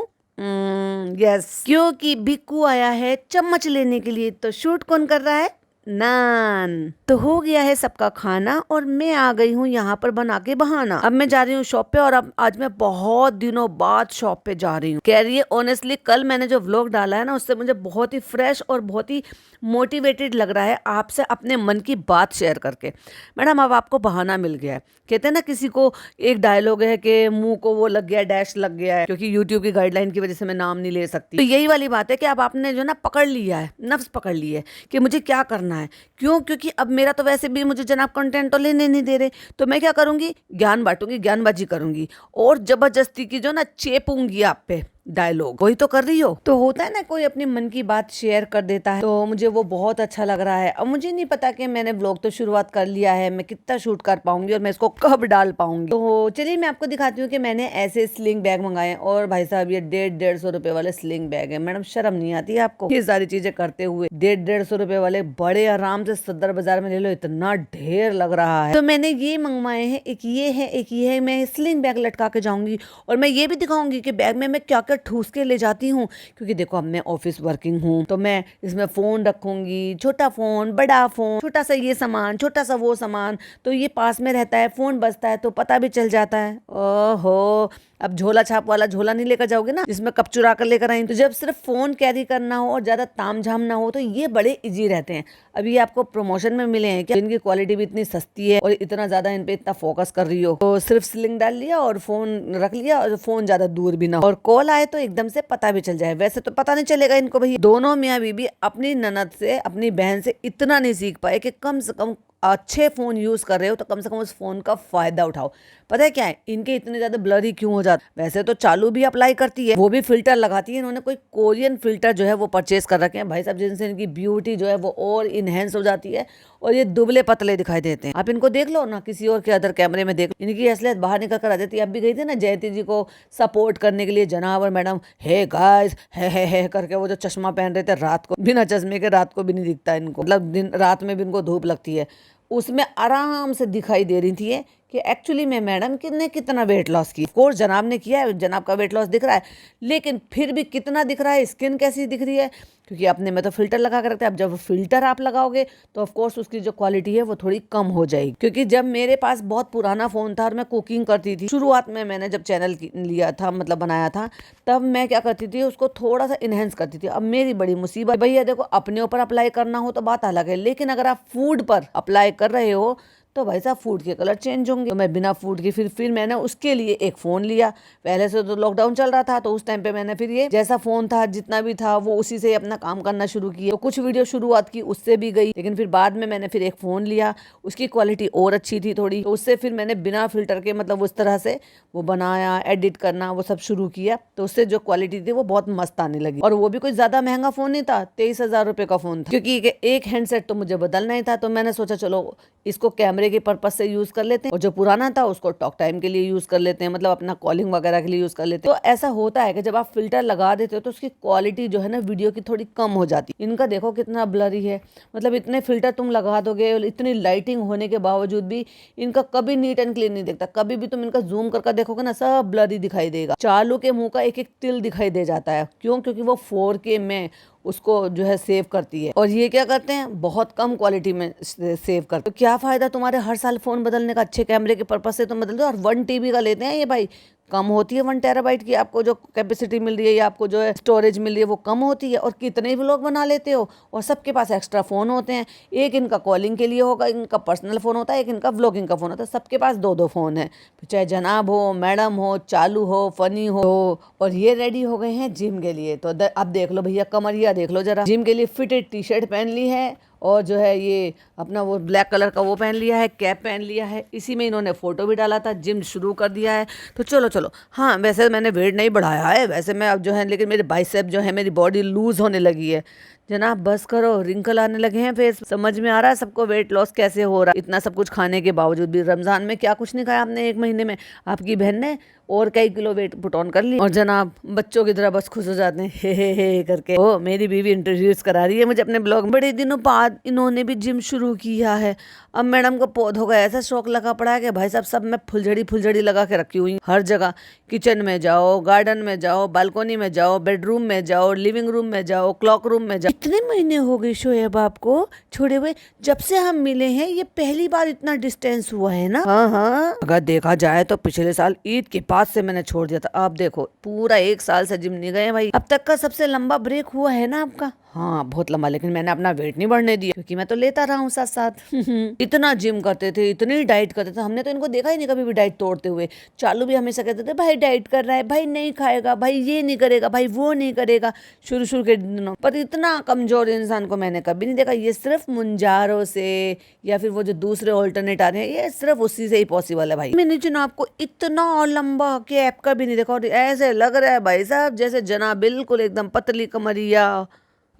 यस, क्योंकि भिक्कू आया है चम्मच लेने के लिए, तो शूट कौन कर रहा है, नान। तो हो गया है सबका खाना और मैं आ गई हूँ यहाँ पर बना के बहाना। अब मैं जा रही हूँ शॉप पे और अब आज मैं बहुत दिनों बाद शॉप पे जा रही हूँ। कह रही है ऑनेस्टली कल मैंने जो व्लॉग डाला है ना उससे मुझे बहुत ही फ्रेश और बहुत ही मोटिवेटेड लग रहा है आपसे अपने मन की बात शेयर करके। मैडम अब आपको बहाना मिल गया है। कहते हैं ना किसी को एक डायलॉग है कि मुंह को वो लग गया, डैश लग गया है, क्योंकि यूट्यूब की गाइडलाइन की वजह से मैं नाम नहीं ले सकती। तो यही वाली बात है कि अब आपने जो ना पकड़ लिया है, नफ्स पकड़ ली है कि मुझे क्या करना है। क्यों? क्योंकि अब मेरा तो वैसे भी मुझे जनाब कंटेंट तो लेने नहीं दे रहे, तो मैं क्या करूंगी, ज्ञान बांटूंगी, ज्ञानबाजी करूंगी और जबरदस्ती की जो ना चेपूंगी आप पे डायलॉग। वही तो कर रही हो। तो होता है ना कोई अपनी मन की बात शेयर कर देता है तो मुझे वो बहुत अच्छा लग रहा है। अब मुझे नहीं पता कि मैंने ब्लॉग तो शुरुआत कर लिया है, मैं कितना शूट कर पाऊंगी और मैं इसको कब डाल पाऊंगी। तो चलिए मैं आपको दिखाती हूँ कि मैंने ऐसे स्लिंग बैग मंगाए और भाई साहब ये 150-150 रुपए वाले स्लिंग बैग है। मैडम शर्म नहीं आती है आपको ये सारी चीजें करते हुए? 150-150 रुपए वाले बड़े आराम से सदर बाजार में ले लो, इतना ढेर लग रहा है। तो मैंने ये मंगवाए हैं, एक ये है, एक ये है। मैं स्लिंग बैग लटका के जाऊंगी और मैं ये भी दिखाऊंगी कि बैग में मैं क्या कर ठूस के ले जाती हूँ, क्योंकि देखो अब मैं ऑफिस वर्किंग हूँ तो मैं इसमें फ़ोन रखूंगी, छोटा फ़ोन, बड़ा फ़ोन, छोटा सा ये सामान, छोटा सा वो सामान, तो ये पास में रहता है, फ़ोन बजता है तो पता भी चल जाता है। ओहो, अब झोला छाप वाला झोला नहीं लेकर जाओगे ना जिसमें कप चुरा कर लेकर आई। तो जब सिर्फ फ़ोन कैरी करना हो और ज़्यादा तामझाम ना हो तो ये बड़े इजी रहते हैं। अभी आपको प्रमोशन में मिले हैं क्या, इनकी क्वालिटी भी इतनी सस्ती है और इतना ज़्यादा इन पे इतना फोकस कर रही हो, तो सिर्फ स्लिंग डाल लिया और फ़ोन रख लिया, और फ़ोन ज़्यादा दूर भी ना हो और कॉल आए तो एकदम से पता भी चल जाए। वैसे तो पता नहीं चलेगा इनको भैया। दोनों मियाँ बीबी अपनी ननद से, अपनी बहन से इतना नहीं सीख पाए कि कम से कम अच्छे फ़ोन यूज़ कर रहे हो तो कम से कम उस फ़ोन का फ़ायदा उठाओ। पता है क्या है, इनके इतने ज़्यादा ब्लरी क्यों हो जाते। वैसे तो चालू भी अप्लाई करती है, वो भी फिल्टर लगाती है। इन्होंने कोई कोरियन फिल्टर जो है वो परचेज कर रखे हैं भाई साहब, जिनसे इनकी ब्यूटी जो है वो और इनहेंस हो जाती है और ये दुबले पतले दिखाई देते हैं। आप इनको देख लो ना, किसी और के अदर कैमरे में देख लो, इनकी असलियत बाहर निकल कर आ जाती है। अब भी गई थी ना जयती जी को सपोर्ट करने के लिए, जनाब और मैडम हे गाइस है करके, वो जो चश्मा पहन रहे थे रात को, बिना चश्मे के रात को भी नहीं दिखता इनको, मतलब दिन रात में भी इनको धूप लगती है, उसमें आराम से दिखाई दे रही थी कि एक्चुअली में मैडम ने कितना वेट लॉस की। कोर्स जनाब ने किया है, जनाब का वेट लॉस दिख रहा है, लेकिन फिर भी कितना दिख रहा है, स्किन कैसी दिख रही है, क्योंकि अपने में तो फिल्टर लगा कर रखते हैं। अब जब फिल्टर आप लगाओगे तो ऑफ कोर्स उसकी जो क्वालिटी है वो थोड़ी कम हो जाएगी। क्योंकि जब मेरे पास बहुत पुराना फ़ोन था और मैं कुकिंग करती थी, शुरुआत में मैंने जब चैनल लिया था, मतलब बनाया था, तब मैं क्या करती थी, उसको थोड़ा सा इनहेंस करती थी। अब मेरी बड़ी मुसीबत भैया, देखो अपने ऊपर अप्लाई करना हो तो बात अलग है, लेकिन अगर आप फूड पर अप्लाई कर रहे हो तो भाई साहब फूड के कलर चेंज होंगे। तो मैं बिना फूड के फिर मैंने उसके लिए एक फ़ोन लिया। पहले से तो लॉकडाउन चल रहा था तो उस टाइम पे मैंने फिर ये जैसा फ़ोन था जितना भी था वो उसी से अपना काम करना शुरू किया। तो कुछ वीडियो शुरुआत की उससे भी गई, लेकिन फिर बाद में मैंने फिर एक फ़ोन लिया, उसकी क्वालिटी और अच्छी थी थोड़ी, तो उससे फिर मैंने बिना फिल्टर के मतलब उस तरह से वो बनाया, एडिट करना वो सब शुरू किया। तो उससे जो क्वालिटी थी वो बहुत मस्त आने लगी, और वो भी कोई ज़्यादा महंगा फ़ोन नहीं था, 23,000 रुपये का फ़ोन था। क्योंकि एक हैंडसेट तो मुझे बदलना ही था, तो मैंने सोचा चलो इसको कैमरे के पर्पज से यूज कर लेते हैं, और जो पुराना था उसको टॉक टाइम के लिए यूज कर लेते हैं, मतलब अपना कॉलिंग वगैरह के लिए यूज कर लेते हैं। तो ऐसा होता है कि जब आप फिल्टर लगा देते हो तो उसकी क्वालिटी जो है ना वीडियो की थोड़ी कम हो जाती है। इनका देखो कितना ब्लरी है, मतलब इतने फिल्टर तुम लगा दोगे, इतनी लाइटिंग होने के बावजूद भी इनका कभी नीट एंड क्लीन नहीं दिखता। कभी भी तुम इनका जूम करके देखोगे ना, सब ब्लरी दिखाई देगा। चालू के मुंह का एक एक तिल दिखाई दे जाता है। क्यों? क्योंकि वो 4K में उसको जो है सेव करती है, और ये क्या करते हैं, बहुत कम क्वालिटी में सेव करते हैं। तो क्या फायदा तुम्हारे हर साल फोन बदलने का, अच्छे कैमरे के पर्पज से तुम बदल दो। और 1 TB का लेते हैं ये भाई, कम होती है 1 TB की आपको जो कैपेसिटी मिल रही है या आपको जो है स्टोरेज मिल रही है वो कम होती है, और कितने व्लॉग बना लेते हो, और सबके पास एक्स्ट्रा फ़ोन होते हैं। एक इनका कॉलिंग के लिए होगा, इनका पर्सनल फ़ोन होता है, एक इनका व्लॉगिंग का फ़ोन होता है, सबके पास 2-2 फ़ोन है, चाहे जनाब हो, मैडम हो, चालू हो, फनी हो। और ये रेडी हो गए हैं जिम के लिए। तो अब देख लो भैया, कमरिया देख लो जरा, जिम के लिए फिटेड टी-शर्ट पहन ली है, और जो है ये अपना वो ब्लैक कलर का वो पहन लिया है, कैप पहन लिया है। इसी में इन्होंने फ़ोटो भी डाला था, जिम शुरू कर दिया है। तो चलो हाँ, वैसे मैंने वेट नहीं बढ़ाया है वैसे मैं अब जो है, लेकिन मेरे बाइसेप जो है, मेरी बॉडी लूज़ होने लगी है। जनाब बस करो, रिंकल आने लगे हैं फेस। समझ में आ रहा है सबको वेट लॉस कैसे हो रहा है, इतना सब कुछ खाने के बावजूद भी। रमज़ान में क्या कुछ नहीं खाया आपने एक महीने में, आपकी बहन ने और कई किलो वेट पुट ऑन कर ली, और जनाब बच्चों की तरह बस खुश हो जाते हैं हे करके। ओ मेरी बीवी इंट्रोड्यूस करा रही है मुझे अपने ब्लॉग में। बड़े दिनों बाद इन्होंने भी जिम शुरू किया है। अब मैडम को पौधों का ऐसा शौक लगा पड़ा है कि भाई साहब सब मैं फुलझड़ी लगा के रखी हुई हर जगह। किचन में जाओ, गार्डन में जाओ, बालकोनी में जाओ, बेडरूम में जाओ, लिविंग रूम में जाओ, क्लॉक रूम में जाओ। इतने महीने हो गए शोएब आपको छोड़े हुए, जब से हम मिले हैं ये पहली बार इतना डिस्टेंस हुआ है ना। हाँ, अगर देखा जाए तो पिछले साल ईद के बाद से मैंने छोड़ दिया था। आप देखो पूरा 1 साल से जिम नहीं गए भाई। अब तक का सबसे लंबा ब्रेक हुआ है ना आपका। हाँ बहुत लंबा, लेकिन मैंने अपना वेट नहीं बढ़ने दिया, क्योंकि मैं तो लेता रहा हूँ साथ साथ। इतना जिम करते थे, इतनी डाइट करते थे, हमने तो इनको देखा ही नहीं कभी भी डाइट तोड़ते हुए। चालू भी हमेशा कहते थे भाई डाइट कर रहा है, भाई नहीं खाएगा, भाई ये नहीं करेगा, भाई वो नहीं करेगा, शुरू के दिनों। पर इतना कमजोर इंसान को मैंने कभी नहीं देखा। ये सिर्फ मुंजारों से या फिर वो जो दूसरे ऑल्टरनेट आ रहे हैं, ये सिर्फ उसी से ही पॉसिबल है भाई। मैंने जनाब को इतना लंबा कैप का भी नहीं देखा, और ऐसे लग रहा है भाई साहब जैसे जना बिल्कुल एकदम पतली कमरिया।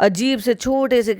अजीब से छोटे से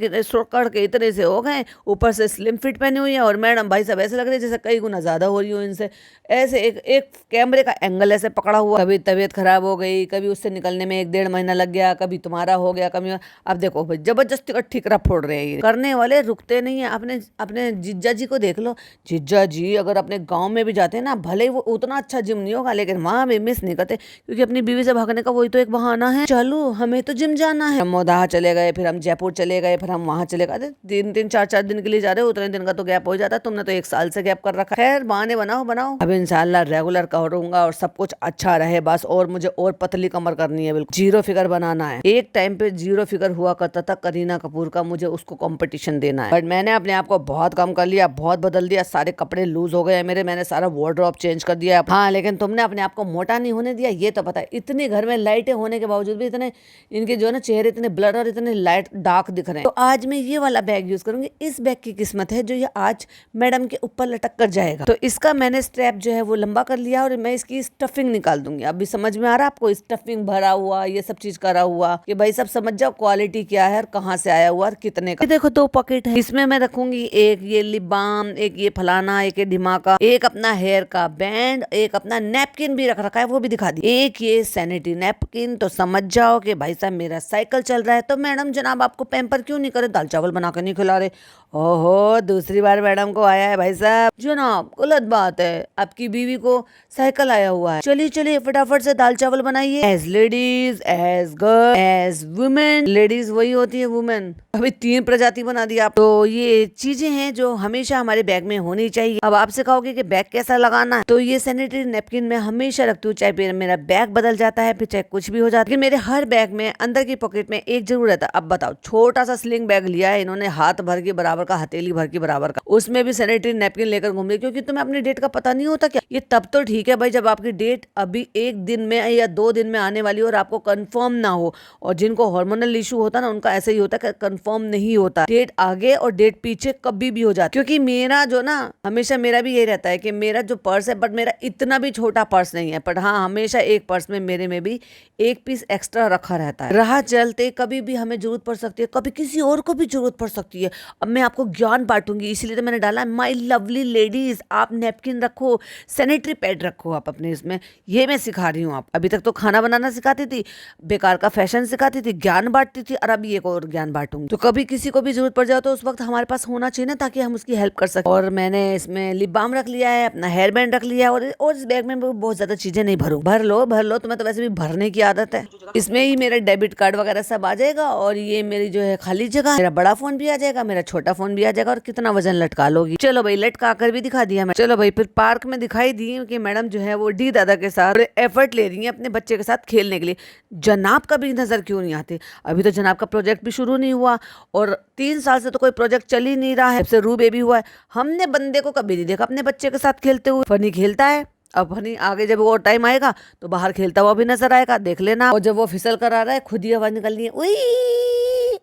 कड़ के इतने से हो गए, ऊपर से स्लिम फिट पहनी हुई है। और मैडम भाई साहब ऐसे लग रहे हैं जैसे कई गुना ज्यादा हो रही हो इनसे। ऐसे एक एक कैमरे का एंगल ऐसे पकड़ा हुआ, कभी तबीयत खराब हो गई, कभी उससे निकलने में 1-1.5 महीना लग गया, कभी तुम्हारा हो गया, कभी। अब देखो भाई जबरदस्ती का ठिकरा फोड़ रहे हैं, करने वाले रुकते नहीं है। अपने अपने जीजा जी को देख लो, जीजा जी अगर अपने गाँव में भी जाते हैं ना, भले वो उतना अच्छा जिम नहीं होगा, लेकिन वहां भी मिस नहीं करते, क्योंकि अपनी बीवी से भागने का वही तो एक बहाना है, चलो हमें तो जिम जाना है। हम मोदाहा चले गए, फिर हम जयपुर चले गए, फिर हम वहां चले गए। 3-3 4-4 दिन के लिए जा रहे हो, उतने दिन का तो गैप हो जाता है। तुमने तो 1 साल से गैप कर रखा है। खैर बहाने बनाओ बनाओ, अब इंशाल्लाह रेगुलर करूंगा और सब कुछ अच्छा रहे बस। और मुझे और पतली कमर करनी है, बिल्कुल जीरो फिगर बनाना है। एक टाइम पे जीरो फिगर हुआ करता था करीना कपूर का, मुझे उसको कंपटीशन देना है। बट मैंने अपने आप को बहुत कम कर लिया, बहुत बदल दिया, सारे कपड़े लूज हो गए मेरे, मैंने सारा वार्डरोब चेंज कर दिया। हाँ लेकिन तुमने अपने आप को मोटा नहीं होने दिया, ये तो पता है। इतने घर में लाइटें होने के बावजूद भी इतने इनके जो है ना चेहरे इतने ब्लर और इतने लाइट डार्क दिख रहे हैं। तो आज मैं ये वाला बैग यूज करूंगी। इस बैग की किस्मत है जो ये आज मैडम के ऊपर लटक कर जाएगा। तो इसका मैंने स्ट्रैप जो है वो लंबा कर लिया और मैं इसकी स्टफिंग निकाल दूंगी। अभी समझ में आ रहा है आपको, स्टफिंग भरा हुआ, ये सब चीज करा हुआ, कि भाई सब समझ जाओ क्वालिटी क्या है और कहाँ से आया हुआ और कितने का। देखो 2 पॉकेट है, इसमें मैं रखूंगी एक ये लिप बाम, एक ये फलाना, एक ये ढिमाका, एक अपना हेयर का बैंड, एक अपना नैपकिन भी रख रखा है, वो भी दिखा दी, एक ये सैनिटरी नैपकिन। तो समझ जाओ कि भाई साहब मेरा साइकिल चल रहा है। तो मैडम जनाब आपको पैम्पर क्यों नहीं करे, दाल चावल बना के नहीं खिला रहे? ओहो, दूसरी बार मैडम को आया है भाई साहब। जनाब गलत बात है, आपकी बीवी को साइकिल आया हुआ है। चलिए चलिए फटाफट से दाल चावल बनाइए। As ladies, as girl, as women, ladies वही होती है वुमेन। अभी 3 प्रजाति बना दी आप। तो ये चीजें हैं जो हमेशा हमारे बैग में होनी चाहिए। अब आपसे कहोगे कि बैग कैसा लगाना है, तो ये सैनिटरी नैपकिन मैं हमेशा रखती हूँ, चाहे मेरा बैग बदल जाता है, फिर चाहे कुछ भी हो जाता है, लेकिन मेरे हर बैग में अंदर की पॉकेट में एक जरूर रहता है। अब बताओ, छोटा सा स्लिंग बैग लिया है इन्होंने, हाथ भर के बराबर का, हथेली भर के बराबर का, उसमें भी सैनिटरी नैपकिन लेकर घूम रही, क्योंकि तुम्हें अपनी डेट का पता नहीं होता क्या? ये तब तो ठीक है भाई जब आपकी डेट अभी 1 दिन में या 2 दिन में आने वाली हो और आपको कंफर्म ना हो। और जिनको हार्मोनल इशू होता ना, उनका ऐसे ही होता है, कंफर्म नहीं होता, डेट आगे और डेट पीछे कभी भी हो जाता। क्योंकि मेरा जो ना, हमेशा मेरा भी यही रहता है कि मेरा जो पर्स है, बट मेरा इतना भी छोटा पर्स नहीं है, बट हाँ हमेशा एक पर्स में मेरे में भी 1 पीस एक्स्ट्रा रखा रहता है। राह चलते कभी भी हमें जरूरत पड़ सकती है, कभी किसी और को भी जरूरत पड़ सकती है। अब मैं आपको ज्ञान बांटूंगी, इसलिए तो मैंने डाला माय लवली लेडीज, आप नैपकिन रखो, सैनिटरी पैड रखो आप अपने इसमें, ये मैं सिखा रही हूँ। आप अभी तक तो खाना बनाना सिखाती थी, बेकार का फैशन सिखाती थी, ज्ञान बांटती थी, और अब ये को और ज्ञान बांटूंगी। तो कभी किसी को भी जरूरत पड़ जाए तो उस वक्त हमारे पास होना चाहिए ना, ताकि हम उसकी हेल्प कर सकें। और मैंने इसमें लिप बाम रख लिया है, अपना हेयर बैंड रख लिया है, और इस बैग में बहुत ज्यादा चीजें नहीं भरूं। भर लो, तुम्हें तो वैसे भी भरने की आदत है। इसमें ही मेरा डेबिट कार्ड वगैरह सब आ जाएगा, और ये मेरी जो है खाली जगह, मेरा बड़ा फोन भी आ जाएगा, मेरा छोटा फोन भी आ जाएगा। और कितना वजन लटका लोगी? चलो भाई, लटका कर भी दिखा दिया मैं। चलो भाई, फिर पार्क में दिखाई दी कि मैडम जो है वो डी दादा के साथ एफर्ट ले रही है अपने बच्चे के साथ खेलने के लिए। जनाब का भी नजर क्यों नहीं आते? अभी तो जनाब का प्रोजेक्ट भी शुरू नहीं हुआ, और 3 साल से तो कोई प्रोजेक्ट चल ही नहीं रहा है, जब से रू बेबी हुआ है। हमने बंदे को कभी नहीं देखा अपने बच्चे के साथ खेलते हुए। फनी खेलता है, अब फनी आगे जब वो टाइम आएगा तो बाहर खेलता हुआ भी नजर आएगा, देख लेना। और जब वो फिसल कर आ रहा है, खुद ही आवाज निकलनी है, उई,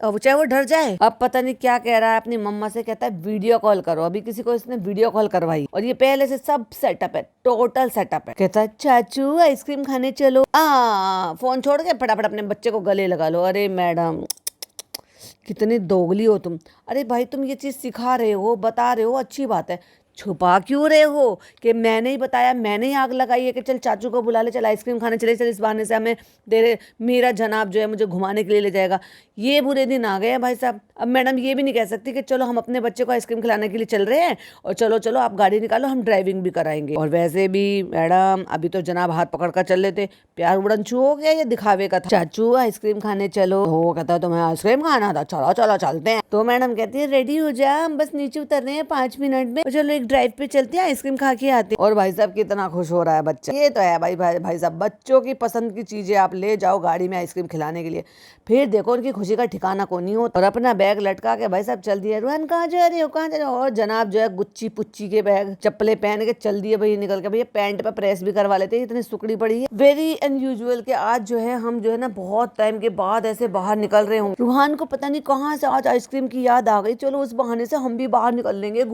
अब चाहे वो डर जाए। अब पता नहीं क्या कह रहा है अपनी मम्मा से, कहता है वीडियो कॉल करो। अभी किसी को इसने वीडियो कॉल करवाई, और ये पहले से सब सेटअप है, टोटल सेटअप है। कहता है चाचू आइसक्रीम खाने चलो। फोन छोड़ के फटाफट अपने बच्चे को गले लगा लो। अरे मैडम कितनी दोगली हो तुम। अरे भाई तुम ये चीज सिखा रहे हो, बता रहे हो, अच्छी बात है, छुपा क्यों रहे हो? कि मैंने ही बताया, मैंने ही आग लगाई है कि चल चाचू को बुला ले, चल आइसक्रीम खाने चले, चल इस बहाने से हमें मेरा जनाब जो है मुझे घुमाने के लिए ले जाएगा। ये बुरे दिन आ गए हैं भाई साहब। अब मैडम ये भी नहीं कह सकती कि चलो हम अपने बच्चे को आइसक्रीम खिलाने के लिए चल रहे हैं, और चलो चलो आप गाड़ी निकालो, हम ड्राइविंग भी कराएंगे। और वैसे भी मैडम अभी तो जनाब हाथ पकड़ कर चल लेते, प्यार उड़न छू हो गया, ये दिखावे का था। चाचू आइसक्रीम खाने चलो, हो कहता तुम्हें आइसक्रीम खाना था, चलो चलो चलते हैं। तो मैडम कहती है रेडी हो जा, हम बस नीचे उतर रहे हैं 5 मिनट में, चलो एक ड्राइव पे चलते हैं, आइसक्रीम खा के आते हैं। और भाई साहब कितना खुश हो रहा है बच्चा। ये तो है भाई साहब, बच्चों की पसंद की चीजें आप ले जाओ गाड़ी में आइसक्रीम खिलाने के लिए, फिर देखो उनकी खुशी का ठिकाना को नहीं होता। और अपना बैग लटका के भाई साहब चल दिया। रोहन कहाँ जा रहे हो, कहाँ जा रहे हो? और जनाब जो है गुच्ची पुच्ची के बैग चप्पलें पहन के चल दिए भाई निकल के। भैया पैंट पे प्रेस भी करवा लेते, इतनी सुकड़ी पड़ी है। वेरी अनयूजुअल के आज जो है हम जो है ना बहुत टाइम के बाद ऐसे बाहर निकल रहे हों। रूहान को पता नहीं कहाँ से आज आइसक्रीम की याद आ गई, चलो उस बहाने से हम भी बाहर निकल लेंगे,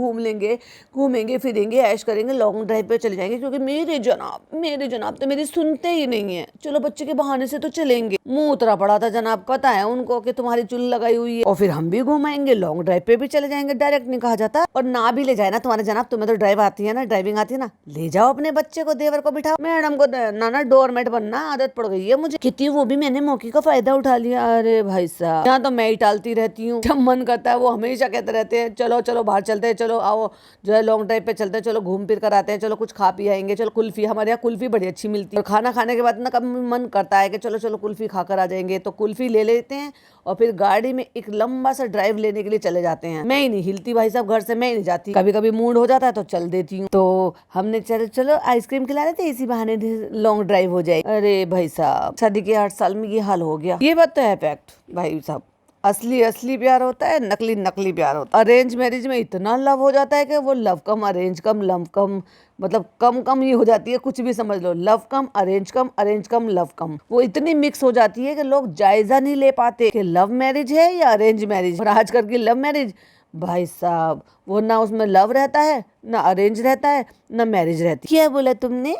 घूम घूमेंगे फिरेंगे, ऐश करेंगे, लॉन्ग ड्राइव पे चले जाएंगे, क्योंकि मेरे जनाब तो मेरी सुनते ही नहीं है। चलो बच्चे के बहाने से तो चलेंगे। मुंह उतरा पड़ा था जनाब, पता है उनको कि तुम्हारी चुल लगाई हुई है, और फिर हम भी घुमाएंगे, लॉन्ग ड्राइव पे भी चले जाएंगे। डायरेक्ट नहीं कहा जाता। और ना भी ले जाए ना तुम्हारे जनाब, तुम्हें तो ड्राइविंग आती है ना, ले जाओ अपने बच्चे को, देवर को बिठाओ। मैडम को ना डोरमेट बनना आदत पड़ गई है मुझे। कितनी वो भी मैंने मौके का फायदा उठा लिया। अरे भाई साहब, यहाँ तो मैं ही टालती रहती हूँ। जब मन करता है वो हमेशा कहते रहते हैं चलो चलो बाहर चलते हैं, चलो आओ जो है लॉन्ग ड्राइव पे चलते हैं, चलो घूम फिर कर आते हैं, चलो कुछ खा पी आएंगे, चलो कुल्फी, हमारे यहाँ कुल्फी बड़ी अच्छी मिलती है। और खाना खाने के बाद ना कब मन करता है कि चलो चलो कुल्फी खाकर आ जाएंगे, तो कुल्फी ले लेते हैं और फिर गाड़ी में एक लंबा सा ड्राइव लेने के लिए चले जाते हैं। मैं ही नहीं हिलती भाई साहब घर से, मैं ही नहीं जाती। कभी कभी मूड हो जाता है तो चल देती हूँ। तो हमने चलो आइसक्रीम खिला देते, इसी बहाने लॉन्ग ड्राइव हो जाए। अरे भाई साहब, शादी के 8 साल में ये हाल हो गया। ये बात तो है फैक्ट भाई साहब। असली प्यार होता है, नकली प्यार होता है। अरेंज मैरिज में इतना लव हो जाता है कि वो love cum arrange cum, love cum मतलब कम ही हो जाती है। कुछ भी समझ लो, love cum arrange cum love cum, वो इतनी मिक्स हो जाती है कि लोग जायजा नहीं ले पाते कि लव मैरिज है या अरेंज मैरिज। और आजकल की लव मैरिज भाई साहब, वो ना उसमें लव रहता है, ना अरेंज रहता है, ना मैरिज रहती। क्या बोला तुमने?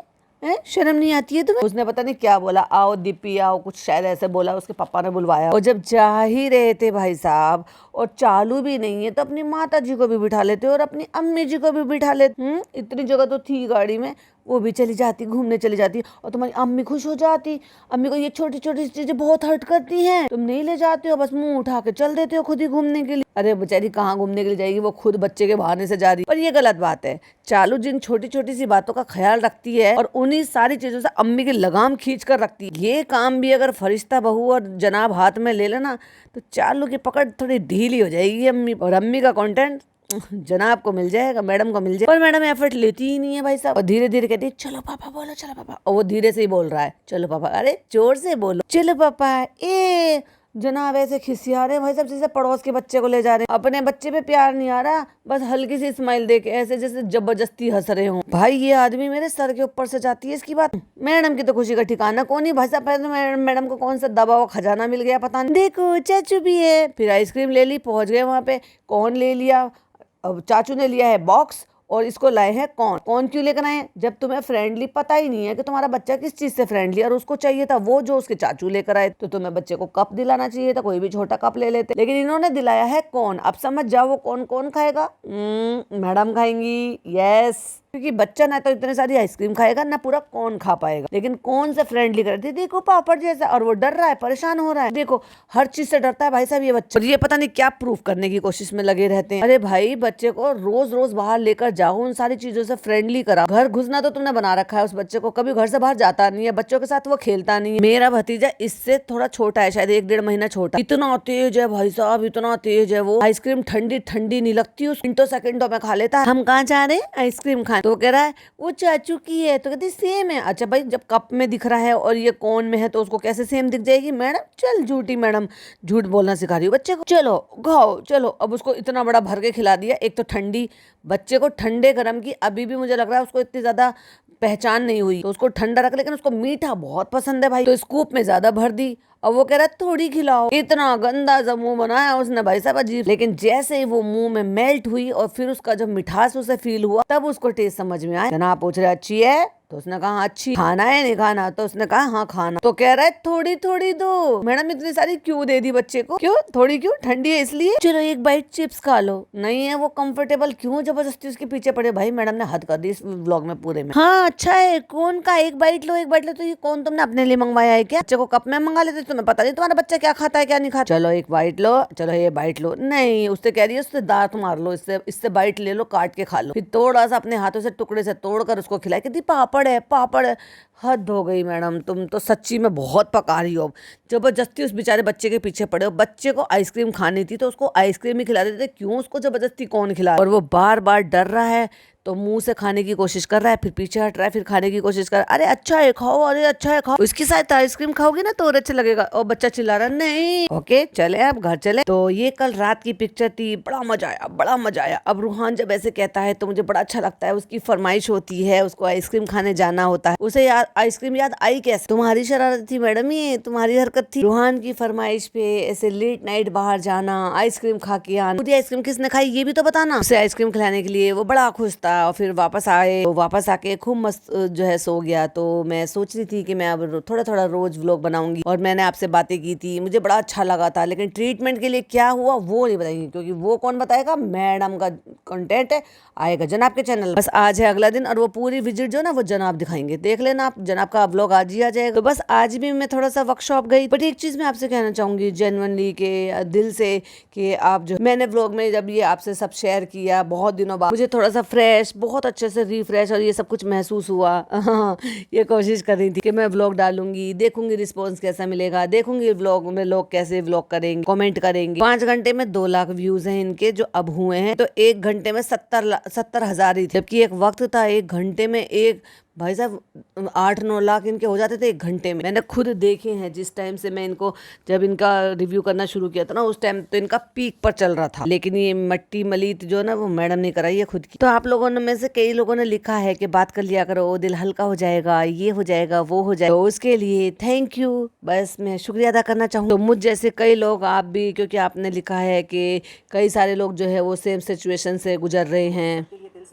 शर्म नहीं आती है तुम्हें? उसने पता नहीं क्या बोला, आओ दीपी आओ, कुछ शायद ऐसे बोला, उसके पापा ने बुलवाया। और जब जा ही रहे थे भाई साहब और चालू भी नहीं है, तो अपनी माता जी को भी बिठा लेते और अपनी अम्मी जी को भी बिठा लेते। इतनी जगह तो थी गाड़ी में, वो भी चली जाती, घूमने चली जाती। और तुम्हारी अम्मी खुश हो जाती। अम्मी को ये छोटी छोटी चीजें बहुत हर्ट करती हैं, तुम नहीं ले जाते हो, बस मुंह उठा के चल देते हो खुद ही घूमने के लिए। अरे बेचारी कहाँ घूमने के लिए जाएगी, वो खुद बच्चे के बहाने से जा रही। पर ये गलत बात है। चालू जिन छोटी छोटी सी बातों का ख्याल रखती है और उन्हीं सारी चीजों से अम्मी की लगाम खींच कर रखती है, ये काम भी अगर फरिश्ता बहू और जनाब हाथ में ले लेना तो चालू की पकड़ थोड़ी ढीली हो जाएगी अम्मी। और अम्मी का कंटेंट जनाब को मिल जाएगा, मैडम को मिल जाएगा। पर मैडम एफर्ट लेती ही नहीं है भाई साहब, और धीरे धीरे कहती है चलो पापा बोलो, चलो पापा। और वो धीरे से ही बोल रहा है चलो पापा, अरे जोर से बोलो चलो पापा। ए जनाब ऐसे खिसिया रहे भाई साहब जैसे पड़ोस के बच्चे को ले जा रहे हैं। अपने बच्चे पे प्यार नहीं आ रहा, बस हल्की सी स्माइल देके ऐसे जैसे जबरदस्ती हंस रहे हो। भाई ये आदमी मेरे सर के ऊपर से जाती है इसकी बात। मैडम की तो खुशी का ठिकाना कौन ही भाई साहब। पहले मैडम को कौन सा दबा हुआ खजाना मिल गया पता नहीं। देखो चाचू भी है। फिर आइसक्रीम ले ली, पहुंच गए वहां पे। कौन ले लिया? अब चाचू ने लिया है बॉक्स और इसको लाए हैं कौन क्यों लेकर आए? जब तुम्हें फ्रेंडली पता ही नहीं है कि तुम्हारा बच्चा किस चीज से फ्रेंडली, और उसको चाहिए था वो जो उसके चाचू लेकर आए, तो तुम्हें बच्चे को कप दिलाना चाहिए था, कोई भी छोटा कप ले लेते। लेकिन इन्होंने दिलाया है कौन। अब समझ जाओ वो कौन खाएगा। मैडम खाएंगी, यस, क्योंकि बच्चा ना तो इतने सारी आइसक्रीम खाएगा ना पूरा कौन खा पाएगा। लेकिन कौन से फ्रेंडली कर रही थी, देखो पापड़ जैसा, और वो डर रहा है, परेशान हो रहा है। देखो हर चीज से डरता है भाई साहब ये बच्चा। और ये पता नहीं क्या प्रूफ करने की कोशिश में लगे रहते हैं। अरे भाई बच्चे को रोज बाहर लेकर जाओ, उन सारी चीजों से फ्रेंडली करा। घर घुसना तो तुमने बना रखा है उस बच्चे को, कभी घर से बाहर जाता नहीं है, बच्चों के साथ वो खेलता नहीं है। मेरा भतीजा इससे थोड़ा छोटा है, शायद 1-1.5 महीना छोटा। इतना तेज है भाई साहब, इतना तेज है वो। आइसक्रीम ठंडी नहीं लगती, उस मिनटों सेकंडों में खा लेता है। हम कहाँ जा रहे हैं आइसक्रीम खाने, तो कह रहा है वो चाचू की है, तो कहती सेम है। अच्छा भाई जब कप में दिख रहा है और ये कौन में है तो उसको कैसे सेम दिख जाएगी? मैडम चल झूठी मैडम, झूठ बोलना सिखा रही हो बच्चे को। चलो खाओ चलो। अब उसको इतना बड़ा भर के खिला दिया। एक तो ठंडी, बच्चे को ठंडे गरम की अभी भी मुझे लग रहा है उसको इतनी ज्यादा पहचान नहीं हुई, तो उसको ठंडा रख, लेकिन उसको मीठा बहुत पसंद है भाई, तो स्कूप में ज्यादा भर दी। अब वो कह रहा है थोड़ी खिलाओ। इतना गंदा सा मुंह बनाया उसने भाई साहब, अजीब। लेकिन जैसे ही वो मुंह में मेल्ट हुई और फिर उसका जब मिठास उसे फील हुआ, तब उसको टेस्ट समझ में आया। जनाब पूछ रहे अच्छी है, तो उसने कहा अच्छी। खाना है नहीं खाना? तो उसने कहा हाँ खाना। तो कह रहा है थोड़ी दो। मैडम इतनी सारी क्यों दे दी बच्चे को? क्यों थोड़ी, क्यों ठंडी है इसलिए? चलो एक बाइट चिप्स खा लो। नहीं है वो कंफर्टेबल, क्यों जबरदस्ती उसके पीछे पड़े? भाई मैडम ने हद कर दी इस व्लॉग में पूरे में। हाँ अच्छा है, कौन का एक बाइट लो। तो ये कौन तुमने अपने लिए मंगवाया है क्या? बच्चे को कप में मंगा लेते, तुम्हें पता नहीं तुम्हारा बच्चा क्या खाता है क्या नहीं खाता। चलो एक बाइट लो, चलो ये बाइट लो। नहीं, उससे कह रही है उससे दांत मार लो, इससे बाइट ले लो, काट के खा लो। फिर थोड़ा सा अपने हाथों से टुकड़े से तोड़कर उसको खिलाए, कहती पापड़ है। हद हो गई मैडम, तुम तो सच्ची में बहुत पका रही हो। जबरदस्ती उस बेचारे बच्चे के पीछे पड़े हो। बच्चे को आइसक्रीम खानी थी तो उसको आइसक्रीम ही खिला देते, क्यों उसको जबरदस्ती कौन खिला? और वो बार डर रहा है तो मुंह से खाने की कोशिश कर रहा है, फिर पीछे हट रहा है, फिर खाने की कोशिश कर रहा है। अरे अच्छा है खाओ, अरे अच्छा है खाओ। इसके साथ आइसक्रीम खाओगे ना तो और अच्छा लगेगा। और बच्चा चिल्ला रहा नहीं। ओके चले अब घर चले। तो ये कल रात की पिक्चर थी, बड़ा मजा आया। अब रूहान जब ऐसे कहता है तो मुझे बड़ा अच्छा लगता है। उसकी फरमाइश होती है, उसको आइसक्रीम खाने जाना होता है। उसे आइसक्रीम याद आई कैसे? तुम्हारी शरारत थी मैडम, ये तुम्हारी हरकत थी। रूहान की फरमाइश पे ऐसे लेट नाइट बाहर जाना, आइसक्रीम खा के आना। आइसक्रीम किसने खाई ये भी तो बताना। उसे आइसक्रीम खिलाने के लिए वो बड़ा खुश था। और फिर वापस आए, तो वापस आके खूब मस्त जो है सो गया। तो मैं सोच रही थी कि मैं अब थोड़ा थोड़ा रोज व्लॉग बनाऊंगी, और मैंने आपसे बातें की थी, मुझे बड़ा अच्छा लगा था। लेकिन ट्रीटमेंट के लिए क्या हुआ वो नहीं बताएंगे, क्योंकि वो कौन बताएगा, मैडम का कंटेंट है, आएगा जनाब के चैनल। बस आज है अगला दिन, और वो पूरी विजिट जो ना वो जनाब दिखाएंगे, देख लेना आप, जनाब का व्लॉग आज ही आ जाएगा। तो बस आज भी मैं थोड़ा सा वर्कशॉप गई, बट एक चीज मैं आपसे कहना चाहूंगी जेन्युइनली के दिल से, कि आप जो मैंने व्लॉग में जब ये आपसे सब शेयर किया बहुत दिनों बाद, मुझे थोड़ा सा फ्रेश, बहुत अच्छे से रिफ्रेश और ये सब कुछ महसूस हुआ। ये कोशिश कर रही थी कि मैं व्लॉग डालूंगी, देखूंगी रिस्पॉन्स कैसा मिलेगा, देखूंगी व्लॉग में लोग कैसे व्लॉग करेंगे, कमेंट करेंगे। 5 घंटे में 2 लाख व्यूज हैं इनके जो अब हुए हैं, तो 1 घंटे में 70,000 ही थे। जबकि एक वक्त था 1 घंटे में एक भाई साहब 8-9 लाख इनके हो जाते थे 1 घंटे में। मैंने खुद देखे हैं, जिस टाइम से मैं इनको, जब इनका रिव्यू करना शुरू किया था ना, उस टाइम तो इनका पीक पर चल रहा था। लेकिन ये मट्टी मलीत जो ना वो मैडम ने कराई है खुद की। तो आप लोगों ने में से कई लोगों ने लिखा है कि बात कर लिया करो, दिल हल्का हो जाएगा, ये हो जाएगा, वो हो जाएगा। तो उसके लिए थैंक यू, बस मैं शुक्रिया अदा करना चाहूँ। तो मुझ जैसे कई लोग, आप भी, क्योंकि आपने लिखा है कि कई सारे लोग जो है वो सेम सिचुएशन से गुजर रहे हैं,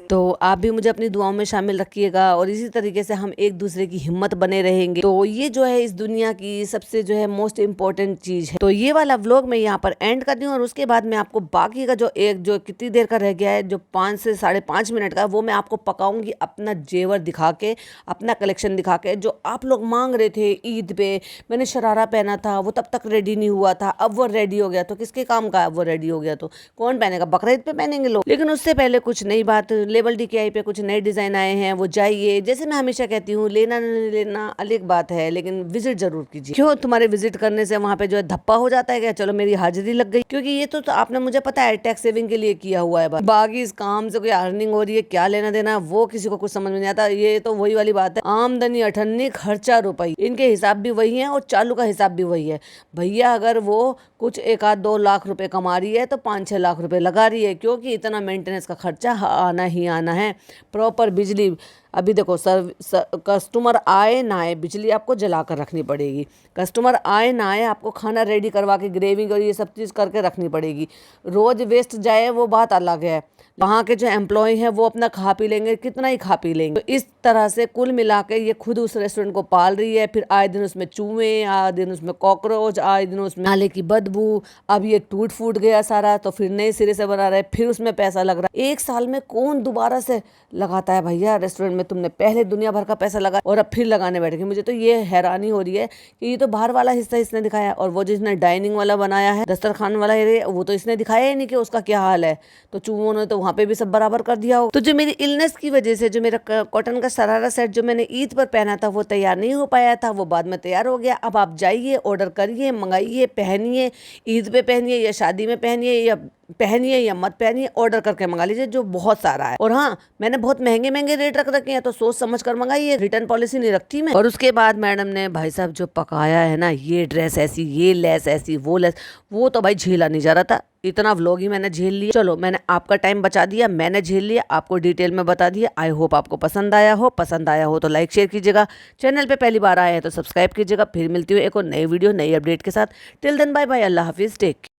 तो आप भी मुझे अपनी दुआओं में शामिल रखिएगा, और इसी तरीके से हम एक दूसरे की हिम्मत बने रहेंगे। तो ये जो है इस दुनिया की सबसे जो है मोस्ट इम्पोर्टेंट चीज है। तो ये वाला व्लॉग मैं यहाँ पर एंड कर दी हूँ, और उसके बाद मैं आपको बाकी का जो कितनी देर का रह गया है, जो 5 से 5.5 मिनट का, वो मैं आपको पकाऊंगी अपना जेवर दिखा के, अपना कलेक्शन दिखा के। जो आप लोग मांग रहे थे ईद पे, मैंने शरारा पहना था, वो तब तक रेडी नहीं हुआ था, अब वो रेडी हो गया, तो किसके काम का, अब वो रेडी हो गया तो कौन पहनेगा, बकरीद पे पहनेंगे लोग। लेकिन उससे पहले कुछ नई बात, लेवल DKI पे कुछ नए डिजाइन आए हैं, वो जाइए। जैसे मैं हमेशा कहती हूँ, लेना नहीं लेना अलग बात है, लेकिन विजिट जरूर कीजिए। क्यों, तुम्हारे विजिट करने से वहाँ पे जो है धप्पा हो जाता है क्या, चलो मेरी हाजिरी लग गई, क्योंकि ये तो आपने मुझे पता है टैक्स सेविंग के लिए किया हुआ है। बाकी इस काम से कोई अर्निंग हो रही है, क्या लेना देना, वो किसी को कुछ समझ में नहीं आता। ये तो वही वाली बात है, आमदनी 98, खर्चा रुपये, इनके हिसाब भी वही है और चालू का हिसाब भी वही है। भैया अगर वो कुछ 1-2 लाख रुपए कमा रही है, तो 5-6 लाख रुपए लगा रही है, क्योंकि इतना मेंटेनेंस का खर्चा आना ही आना है। प्रॉपर बिजली, अभी देखो कस्टमर आए ना आए, बिजली आपको जला कर रखनी पड़ेगी। कस्टमर आए ना आए, आपको खाना रेडी करवा के, ग्रेवी और ये सब चीज़ करके रखनी पड़ेगी। रोज वेस्ट जाए वो बात अलग है, वहाँ के जो एम्प्लॉय हैं वो अपना खा पी लेंगे, कितना ही खा पी लेंगे। तो इस तरह से कुल मिला के ये खुद उस रेस्टोरेंट को पाल रही है। फिर आए दिन उसमें चूहे, आए दिन उसमें कॉकरोच, आए दिन उसमें नाले की बदबू। अब ये टूट फूट गया सारा, तो फिर नए सिरे से बना रहे, फिर उसमें पैसा लग रहा है। 1 साल में कौन दोबारा से लगाता है भैया रेस्टोरेंट में? तुमने पहले दुनिया भर का पैसा लगा और अब फिर लगाने बैठ गए। मुझे तो ये हैरानी हो रही है कि ये तो बाहर वाला हिस्सा इसने दिखाया, और वो जिसने डाइनिंग वाला बनाया है, दस्तरखान वाला एरिया, वो तो इसने दिखाया ही नहीं कि उसका क्या हाल है। तो चूहों ने तो वहाँ पे भी सब बराबर कर दिया हो। तो जो मेरी इलनेस की वजह से जो मेरा कॉटन का शरारा सेट जो मैंने ईद पर पहना था वो तैयार नहीं हो पाया था, वो बाद में तैयार हो गया। अब आप जाइए, ऑर्डर करिए, मंगाइए, पहनिए, ईद पे पहनिए या शादी में पहनिए, या पहनिए या मत पहनिए, ऑर्डर करके मंगा लीजिए, जो बहुत सारा है। और हाँ, मैंने बहुत महंगे महंगे रेट रख रखे हैं, तो सोच समझ कर मंगाइए, रिटर्न पॉलिसी नहीं रखती मैं। और उसके बाद मैडम ने भाई साहब जो पकाया है ना, ये ड्रेस ऐसी, ये लेस ऐसी, वो लेस, वो तो भाई झेला नहीं जा रहा था। इतना व्लॉग ही मैंने झेल लिया। चलो, मैंने आपका टाइम बचा दिया, मैंने झेल लिया, आपको डिटेल में बता दिया। आई होप आपको पसंद आया हो। पसंद आया हो तो लाइक शेयर कीजिएगा, चैनल पे पहली बार आए हैं तो सब्सक्राइब कीजिएगा। फिर मिलती हूँ एक और नई वीडियो, नई अपडेट के साथ। टिल देन बाय बाय, अल्लाह हाफिज, टेक।